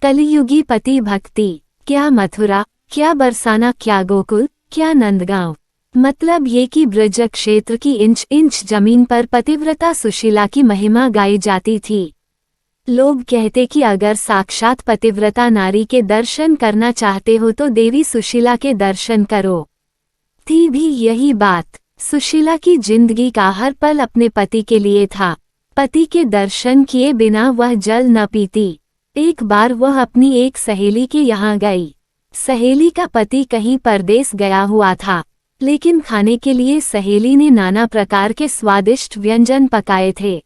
कलियुगी पति भक्ति, क्या मथुरा, क्या बरसाना, क्या गोकुल, क्या नंदगांव। मतलब ये कि ब्रज क्षेत्र की इंच इंच जमीन पर पतिव्रता सुशीला की महिमा गाई जाती थी। लोग कहते कि अगर साक्षात पतिव्रता नारी के दर्शन करना चाहते हो तो देवी सुशीला के दर्शन करो। थी भी यही बात। सुशीला की जिंदगी का हर पल अपने पति के लिए था। पति के दर्शन किए बिना वह जल न पीती। एक बार वह अपनी एक सहेली के यहाँ गई। सहेली का पति कहीं परदेश गया हुआ था, लेकिन खाने के लिए सहेली ने नाना प्रकार के स्वादिष्ट व्यंजन पकाए थे।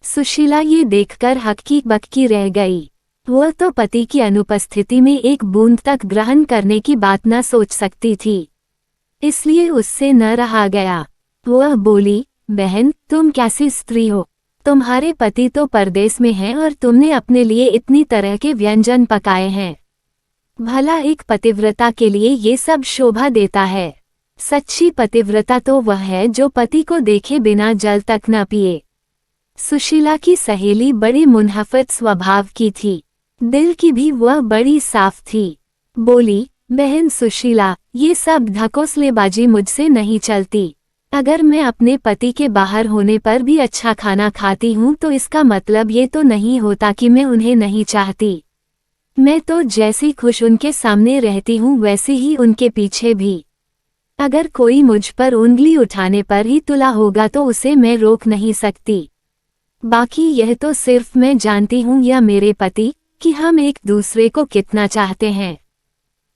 सुशीला ये देखकर हक्की बक्की रह गई। वह तो पति की अनुपस्थिति में एक बूंद तक ग्रहण करने की बात न सोच सकती थी, इसलिए उससे न रहा गया। वह बोली, बहन, तुम कैसी स्त्री हो? तुम्हारे पति तो परदेश में हैं और तुमने अपने लिए इतनी तरह के व्यंजन पकाए हैं। भला एक पतिव्रता के लिए ये सब शोभा देता है? सच्ची पतिव्रता तो वह है जो पति को देखे बिना जल तक न पिए। सुशीला की सहेली बड़ी मुनहफत स्वभाव की थी। दिल की भी वह बड़ी साफ थी। बोली, बहन सुशीला, ये सब ढकोसलेबाजी मुझसे नहीं चलती। अगर मैं अपने पति के बाहर होने पर भी अच्छा खाना खाती हूँ तो इसका मतलब ये तो नहीं होता कि मैं उन्हें नहीं चाहती। मैं तो जैसी खुश उनके सामने रहती हूँ वैसे ही उनके पीछे भी। अगर कोई मुझ पर उंगली उठाने पर ही तुला होगा तो उसे मैं रोक नहीं सकती। बाकी यह तो सिर्फ मैं जानती हूँ या मेरे पति कि हम एक दूसरे को कितना चाहते हैं।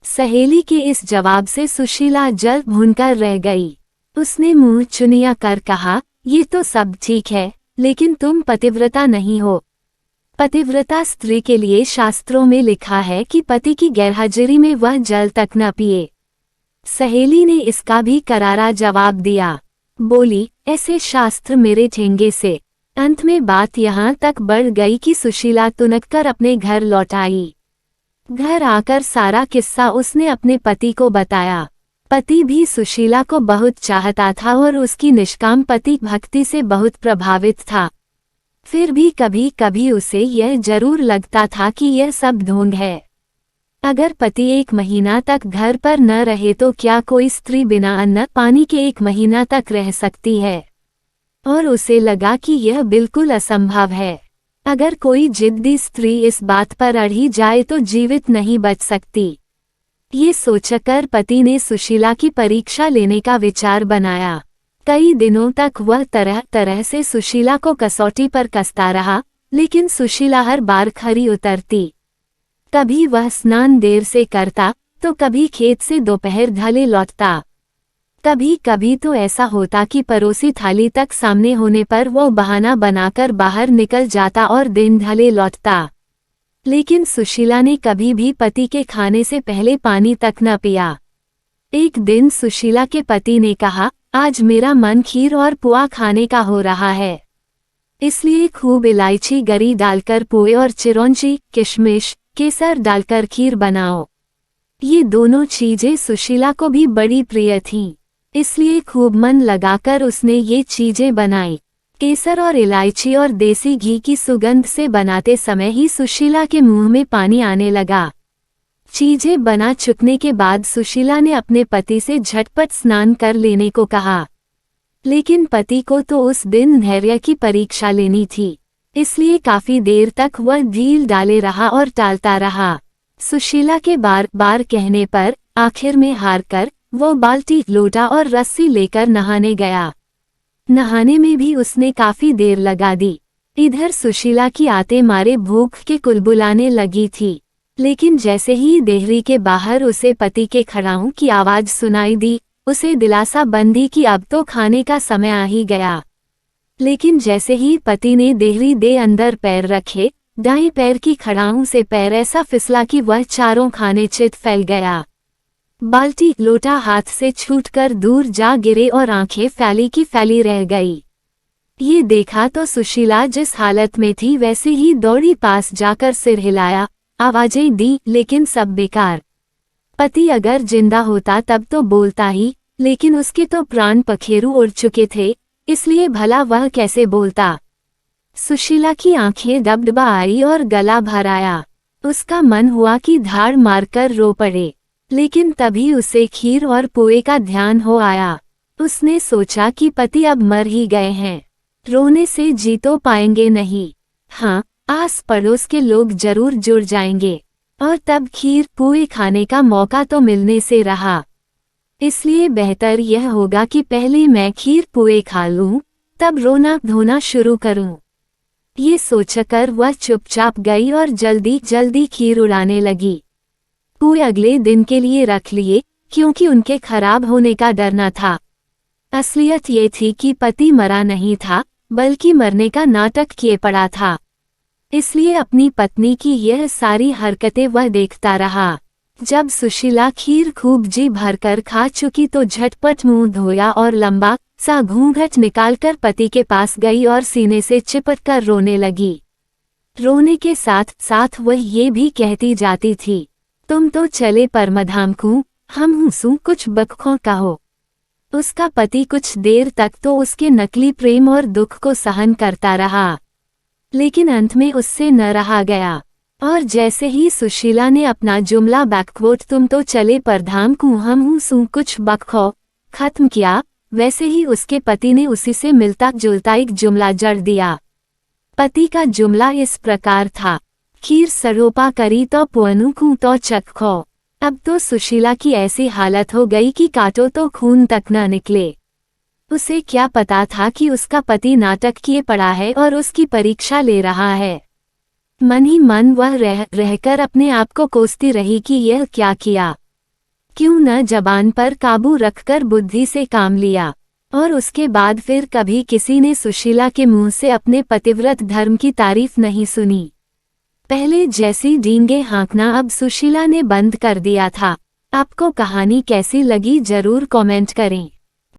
सहेली के इस जवाब से सुशीला जल भूनकर रह गई। उसने मुंह चुनिया कर कहा, ये तो सब ठीक है, लेकिन तुम पतिव्रता नहीं हो। पतिव्रता स्त्री के लिए शास्त्रों में लिखा है कि पति की गैरहाजिरी में वह जल तक न पिए। सहेली ने इसका भी करारा जवाब दिया। बोली, ऐसे शास्त्र मेरे ठेंगे से। अंत में बात यहाँ तक बढ़ गई कि सुशीला तुनककर अपने घर लौट आई। घर आकर सारा किस्सा उसने अपने पति को बताया। पति भी सुशीला को बहुत चाहता था और उसकी निष्काम पति भक्ति से बहुत प्रभावित था। फिर भी कभी कभी उसे यह जरूर लगता था कि यह सब ढोंग है। अगर पति 1 महीना तक घर पर न रहे तो क्या कोई स्त्री बिना अन्न पानी के 1 महीना तक रह सकती है? और उसे लगा कि यह बिल्कुल असंभव है। अगर कोई जिद्दी स्त्री इस बात पर अड़ी जाए तो जीवित नहीं बच सकती। ये सोचकर पति ने सुशीला की परीक्षा लेने का विचार बनाया। कई दिनों तक वह तरह तरह से सुशीला को कसौटी पर कसता रहा, लेकिन सुशीला हर बार खरी उतरती। कभी वह स्नान देर से करता तो कभी खेत से दोपहर ढले लौटता। कभी कभी तो ऐसा होता कि परोसी थाली तक सामने होने पर वो बहाना बनाकर बाहर निकल जाता और दिन ढले लौटता। लेकिन सुशीला ने कभी भी पति के खाने से पहले पानी तक न पिया। एक दिन सुशीला के पति ने कहा, आज मेरा मन खीर और पुआ खाने का हो रहा है, इसलिए खूब इलायची गरी डालकर पुए और चिरौंजी, किशमिश, केसर डालकर खीर बनाओ। ये दोनों चीजें सुशीला को भी बड़ी प्रिय थीं, इसलिए खूब मन लगाकर उसने ये चीजें बनाई। केसर और इलायची और देसी घी की सुगंध से बनाते समय ही सुशीला के मुंह में पानी आने लगा। चीजें बना चुकने के बाद सुशीला ने अपने पति से झटपट स्नान कर लेने को कहा, लेकिन पति को तो उस दिन धैर्य की परीक्षा लेनी थी, इसलिए काफी देर तक वह ढील डाले रहा और टालता रहा। सुशीला के बार बार कहने पर आखिर में हार कर वो बाल्टी, लोटा और रस्सी लेकर नहाने गया। नहाने में भी उसने काफी देर लगा दी। इधर सुशीला की आते मारे भूख के कुलबुलाने लगी थी, लेकिन जैसे ही देहरी के बाहर उसे पति के खड़ाऊं की आवाज सुनाई दी, उसे दिलासा बंदी कि अब तो खाने का समय आ ही गया। लेकिन जैसे ही पति ने देहरी दे अंदर पैर रखे, दाएं पैर की खड़ाऊं से पैर ऐसा फिसला कि वह चारों खाने चित फैल गया। बाल्टी, लोटा हाथ से छूटकर दूर जा गिरे और आंखें फैली की फैली रह गई। ये देखा तो सुशीला जिस हालत में थी वैसे ही दौड़ी पास जाकर सिर हिलाया, आवाजें दी, लेकिन सब बेकार। पति अगर जिंदा होता तब तो बोलता ही, लेकिन उसके तो प्राण पखेरु उड़ चुके थे, इसलिए भला वह कैसे बोलता। सुशीला की आंखें डबडबा आई और गला भर आया। उसका मन हुआ कि धाड़ मारकर रो पड़े, लेकिन तभी उसे खीर और पोए का ध्यान हो आया। उसने सोचा कि पति अब मर ही गए हैं, रोने से जी तो पाएंगे नहीं। हाँ, आस पड़ोस के लोग जरूर जुड़ जाएंगे और तब खीर पुए खाने का मौका तो मिलने से रहा। इसलिए बेहतर यह होगा कि पहले मैं खीर पुए खा लूं, तब रोना धोना शुरू करूं। ये सोचकर वह चुपचाप गई और जल्दी जल्दी खीर उड़ाने लगी। पुए अगले दिन के लिए रख लिए, क्योंकि उनके खराब होने का डर न था। असलियत ये थी कि पति मरा नहीं था, बल्कि मरने का नाटक किए पड़ा था। इसलिए अपनी पत्नी की यह सारी हरकतें वह देखता रहा। जब सुशीला खीर खूब जी भरकर खा चुकी तो झटपट मुंह धोया और लंबा सा घूंघट निकालकर पति के पास गई और सीने से चिपट कर रोने लगी। रोने के साथ साथ वह ये भी कहती जाती थी, तुम तो चले परमधाम को, हम हुसू कुछ बखों कहो। उसका पति कुछ देर तक तो उसके नकली प्रेम और दुख को सहन करता रहा, लेकिन अंत में उससे न रहा गया और जैसे ही सुशीला ने अपना जुमला बैकवोट तुम तो चले परधाम को हम हुसू कुछ बखो खत्म किया, वैसे ही उसके पति ने उसी से मिलता जुलता एक जुमला जड़ दिया। पति का जुमला इस प्रकार था, खीर सरोपा करी तो पुअनु को तो चखो। अब तो सुशीला की ऐसी हालत हो गई कि काटो तो खून तक न निकले। उसे क्या पता था कि उसका पति नाटक किए पड़ा है और उसकी परीक्षा ले रहा है। मन ही मन वह रहकर अपने आप को कोसती रही कि यह क्या किया, क्यों न जबान पर काबू रखकर बुद्धि से काम लिया। और उसके बाद फिर कभी किसी ने सुशीला के मुंह से अपने पतिव्रत धर्म की तारीफ नहीं सुनी। पहले जैसी डींगे हाँकना अब सुशीला ने बंद कर दिया था। आपको कहानी कैसी लगी जरूर कमेंट करें।